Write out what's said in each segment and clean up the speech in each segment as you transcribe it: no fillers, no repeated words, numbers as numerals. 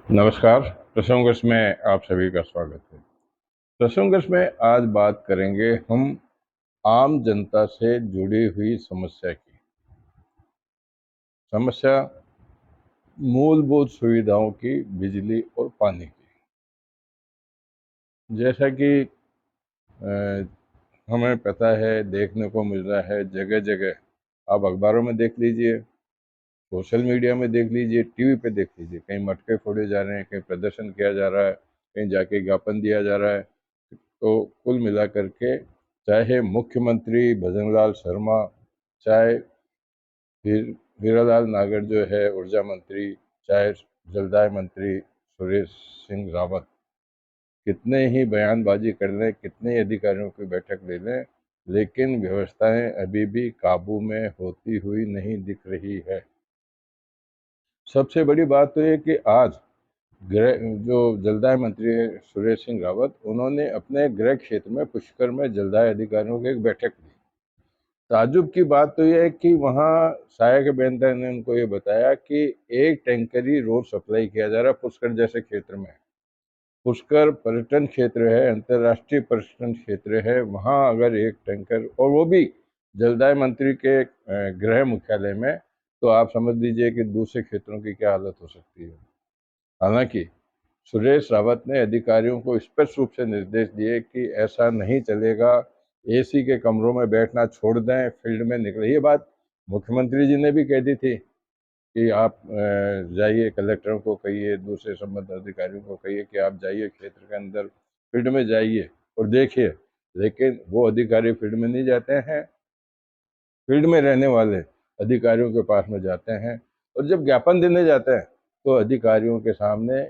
नमस्कार। प्रसंगर्ष में आप सभी का स्वागत है। प्रसंगर्ष में आज बात करेंगे हम आम जनता से जुड़ी हुई समस्या की। समस्या मूलभूत सुविधाओं की, बिजली और पानी की। जैसा कि अ, हमें पता है, देखने को मिल रहा है जगह जगह। आप अखबारों में देख लीजिए, सोशल मीडिया में देख लीजिए, टीवी पे देख लीजिए, कहीं मटके फोड़े जा रहे हैं, कहीं प्रदर्शन किया जा रहा है, कहीं जाके ज्ञापन दिया जा रहा है। तो कुल मिलाकर के चाहे मुख्यमंत्री भजनलाल शर्मा, चाहे फिर हीरालाल नागर जो है ऊर्जा मंत्री, चाहे जलदाय मंत्री सुरेश सिंह रावत, कितने ही बयानबाजी कर लें, कितने ही अधिकारियों की बैठक ले लें, लेकिन व्यवस्थाएं अभी भी काबू में होती हुई नहीं दिख रही है। सबसे बड़ी बात तो ये कि आज गृह जो जलदाय मंत्री है सुरेश सिंह रावत, उन्होंने अपने गृह क्षेत्र में पुष्कर में जलदाय अधिकारियों की एक बैठक ली। ताज्जुब की बात तो यह है कि वहाँ सहायक अभियंता ने उनको ये बताया कि एक टैंकर ही रोज सप्लाई किया जा रहा है पुष्कर जैसे क्षेत्र में। पुष्कर पर्यटन क्षेत्र है, अंतर्राष्ट्रीय पर्यटन क्षेत्र है। वहाँ अगर एक टैंकर, और वो भी जलदाय मंत्री के गृह मुख्यालय में, तो आप समझ लीजिए कि दूसरे क्षेत्रों की क्या हालत हो सकती है। हालांकि सुरेश रावत ने अधिकारियों को स्पष्ट रूप से निर्देश दिए कि ऐसा नहीं चलेगा, एसी के कमरों में बैठना छोड़ दें, फील्ड में निकले। ये बात मुख्यमंत्री जी ने भी कह दी थी कि आप जाइए, कलेक्टरों को कहिए, दूसरे संबंधित अधिकारियों को कहिए कि आप जाइए क्षेत्र के अंदर, फील्ड में जाइए और देखिए। लेकिन वो अधिकारी फील्ड में नहीं जाते हैं, फील्ड में रहने वाले अधिकारियों के पास में जाते हैं, और जब ज्ञापन देने जाते हैं तो अधिकारियों के सामने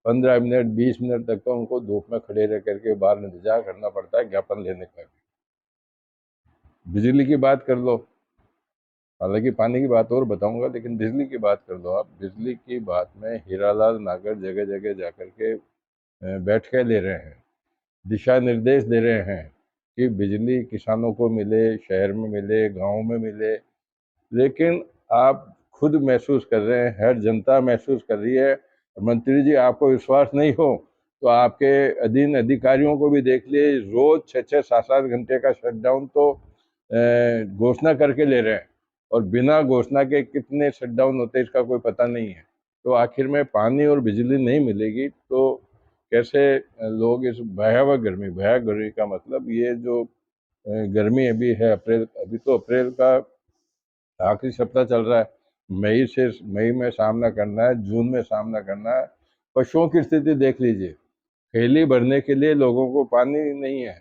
15 मिनट 20 मिनट तक तो उनको धूप में खड़े रह करके बाहर इंतजार करना पड़ता है ज्ञापन लेने का भी। बिजली की बात कर लो, हालांकि पानी की बात और बताऊंगा, लेकिन बिजली की बात कर लो। आप बिजली की बात में हीरालाल नागर जगह जगह जाकर के बैठकें ले रहे हैं, दिशा निर्देश दे रहे हैं कि बिजली किसानों को मिले, शहर में मिले, गाँव में मिले। लेकिन आप खुद महसूस कर रहे हैं, हर जनता महसूस कर रही है। मंत्री जी, आपको विश्वास नहीं हो तो आपके अधीन अधिकारियों को भी देख लिए, रोज 6-6 7-7 घंटे का शटडाउन तो घोषणा करके ले रहे हैं, और बिना घोषणा के कितने शटडाउन होते हैं इसका कोई पता नहीं है। तो आखिर में पानी और बिजली नहीं मिलेगी तो कैसे लोग इस भयावह गर्मी का मतलब, ये जो गर्मी अभी है, अभी तो अप्रैल का आखिरी सप्ताह चल रहा है, मई में सामना करना है, जून में सामना करना है। पशुओं की स्थिति देख लीजिए, थैली भरने के लिए लोगों को पानी नहीं है,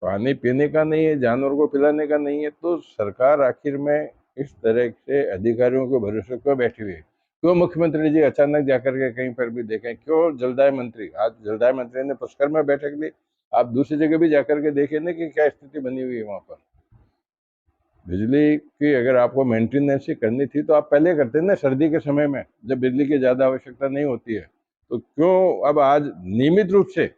पानी पीने का नहीं है, जानवर को पिलाने का नहीं है। तो सरकार आखिर में इस तरह से अधिकारियों के भरोसे क्यों बैठी हुई है? क्यों मुख्यमंत्री जी अचानक जाकर के कहीं पर भी देखें? क्यों जलदाय मंत्री, आज जलदाय मंत्री ने पुष्कर में बैठक ली, आप दूसरी जगह भी जाकर के देखें ना कि क्या स्थिति बनी हुई है वहां पर। बिजली की अगर आपको मेंटेनेंस ही करनी थी तो आप पहले करते ना, सर्दी के समय में जब बिजली की ज़्यादा आवश्यकता नहीं होती है। तो क्यों अब आज नियमित रूप से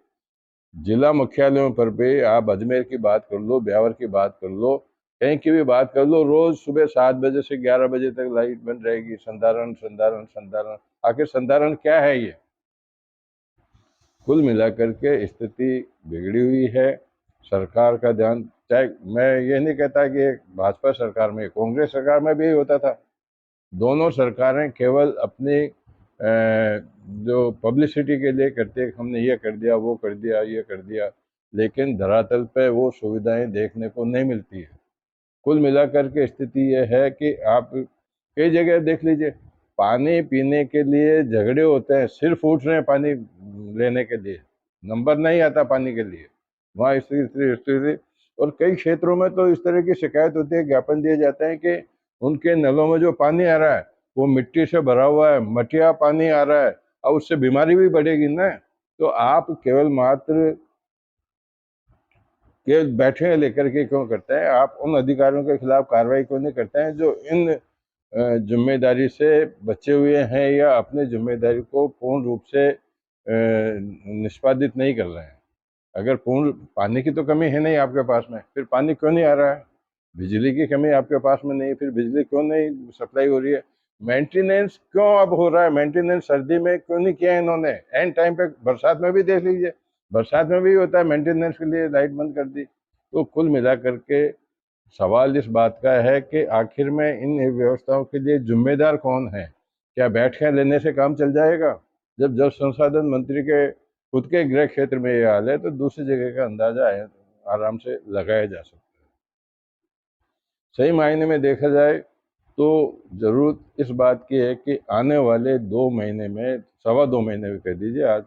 जिला मुख्यालयों पर भी, आप अजमेर की बात कर लो, ब्यावर की बात कर लो, कहीं की भी बात कर लो, रोज सुबह 7 बजे से 11 बजे तक लाइट बंद रहेगी। संधारण संधारण संधारण, आखिर संधारण क्या है ये? कुल मिलाकर के स्थिति बिगड़ी हुई है। सरकार का ध्यान, चाहे मैं ये नहीं कहता कि भाजपा सरकार में, कांग्रेस सरकार में भी यही होता था। दोनों सरकारें केवल अपनी जो पब्लिसिटी के लिए करते हैं, हमने ये कर दिया, वो कर दिया, ये कर दिया, लेकिन धरातल पे वो सुविधाएं देखने को नहीं मिलती है। कुल मिलाकर के स्थिति ये है कि आप कई जगह देख लीजिए, पानी पीने के लिए झगड़े होते हैं, सिर्फ उठ रहे हैं पानी लेने के लिए, नंबर नहीं आता पानी के लिए। वहाँ स्थिति, और कई क्षेत्रों में तो इस तरह की शिकायत होती है, ज्ञापन दिए जाते हैं कि उनके नलों में जो पानी आ रहा है वो मिट्टी से भरा हुआ है, मटिया पानी आ रहा है, और उससे बीमारी भी बढ़ेगी ना। तो आप केवल मात्र के बैठे लेकर के क्यों करते हैं? आप उन अधिकारियों के खिलाफ कार्रवाई क्यों नहीं करते हैं जो इन जिम्मेदारी से बचे हुए हैं, या अपने जिम्मेदारी को पूर्ण रूप से निष्पादित नहीं कर रहे हैं? अगर पूर्ण, पानी की तो कमी है नहीं आपके पास में, फिर पानी क्यों नहीं आ रहा है? बिजली की कमी आपके पास में नहीं, फिर बिजली क्यों नहीं सप्लाई हो रही है? मेंटेनेंस क्यों अब हो रहा है? मेंटेनेंस सर्दी में क्यों नहीं किया इन्होंने? एंड टाइम पे बरसात में भी देख लीजिए, बरसात में भी होता है मेंटेनेंस के लिए लाइट बंद कर दी। तो कुल मिलाकर के सवाल इस बात का है कि आखिर में इन व्यवस्थाओं के लिए जिम्मेदार कौन है? क्या बैठकें लेने से काम चल जाएगा? जब जल संसाधन मंत्री के खुद के गृह क्षेत्र में ये हाल है, तो दूसरी जगह का अंदाजा है आराम से लगाया जा सकता है। सही मायने में देखा जाए तो जरूरत इस बात की है कि आने वाले 2 महीने में, सवा 2 महीने में कह दीजिए, आज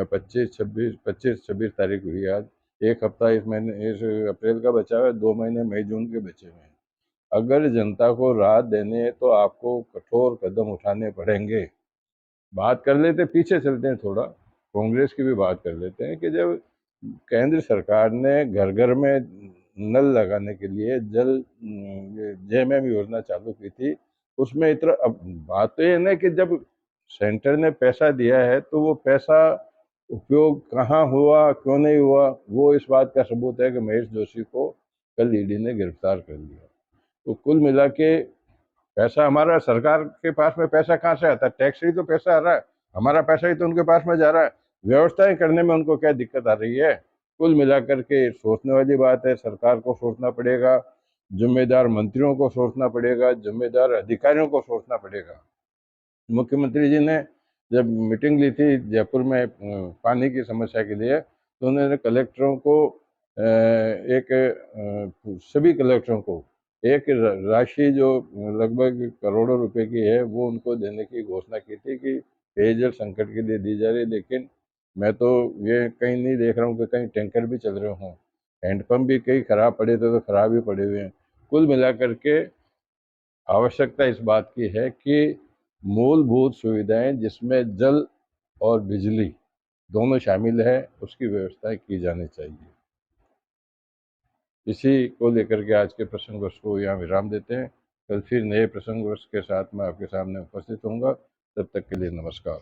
25-26 हुई आज, एक हफ्ता इस महीने, इस अप्रैल का बचा हुआ है, 2 महीने मई जून के बचे हुए हैं। अगर जनता को राहत देने है तो आपको कठोर कदम उठाने पड़ेंगे। बात कर लेते, पीछे चलते हैं थोड़ा, कांग्रेस की भी बात कर लेते हैं कि जब केंद्र सरकार ने घर घर में नल लगाने के लिए जेएमएम योजना चालू की थी, उसमें इतना, अब बात तो ये ना कि जब सेंटर ने पैसा दिया है तो वो पैसा उपयोग कहाँ हुआ, क्यों नहीं हुआ, वो इस बात का सबूत है कि महेश जोशी को कल ईडी ने गिरफ्तार कर लिया। तो कुल मिला के पैसा हमारा, सरकार के पास में पैसा कहाँ से आता है? टैक्स ही तो पैसा आ रहा है, हमारा पैसा ही तो उनके पास में जा रहा है। व्यवस्थाएं करने में उनको क्या दिक्कत आ रही है? कुल मिलाकर के सोचने वाली बात है। सरकार को सोचना पड़ेगा, जिम्मेदार मंत्रियों को सोचना पड़ेगा, जिम्मेदार अधिकारियों को सोचना पड़ेगा। मुख्यमंत्री जी ने जब मीटिंग ली थी जयपुर में पानी की समस्या के लिए, तो उन्होंने कलेक्टरों को सभी कलेक्टरों को एक राशि जो लगभग करोड़ों रुपए की है, वो उनको देने की घोषणा की थी कि पेयजल संकट के लिए दी जा रही है। लेकिन मैं तो ये कहीं नहीं देख रहा हूँ कि कहीं टैंकर भी चल रहे हों। हैंडपम्प भी कई खराब पड़े थे, तो खराब ही पड़े हुए हैं। कुल मिलाकर के आवश्यकता इस बात की है कि मूलभूत सुविधाएं जिसमें जल और बिजली दोनों शामिल है, उसकी व्यवस्था की जानी चाहिए। इसी को लेकर के आज के प्रसंग वर्ष को यहाँ विराम देते हैं। कल फिर नए प्रसंग वर्ष के साथ मैं आपके सामने उपस्थित होऊंगा। तब तक के लिए नमस्कार।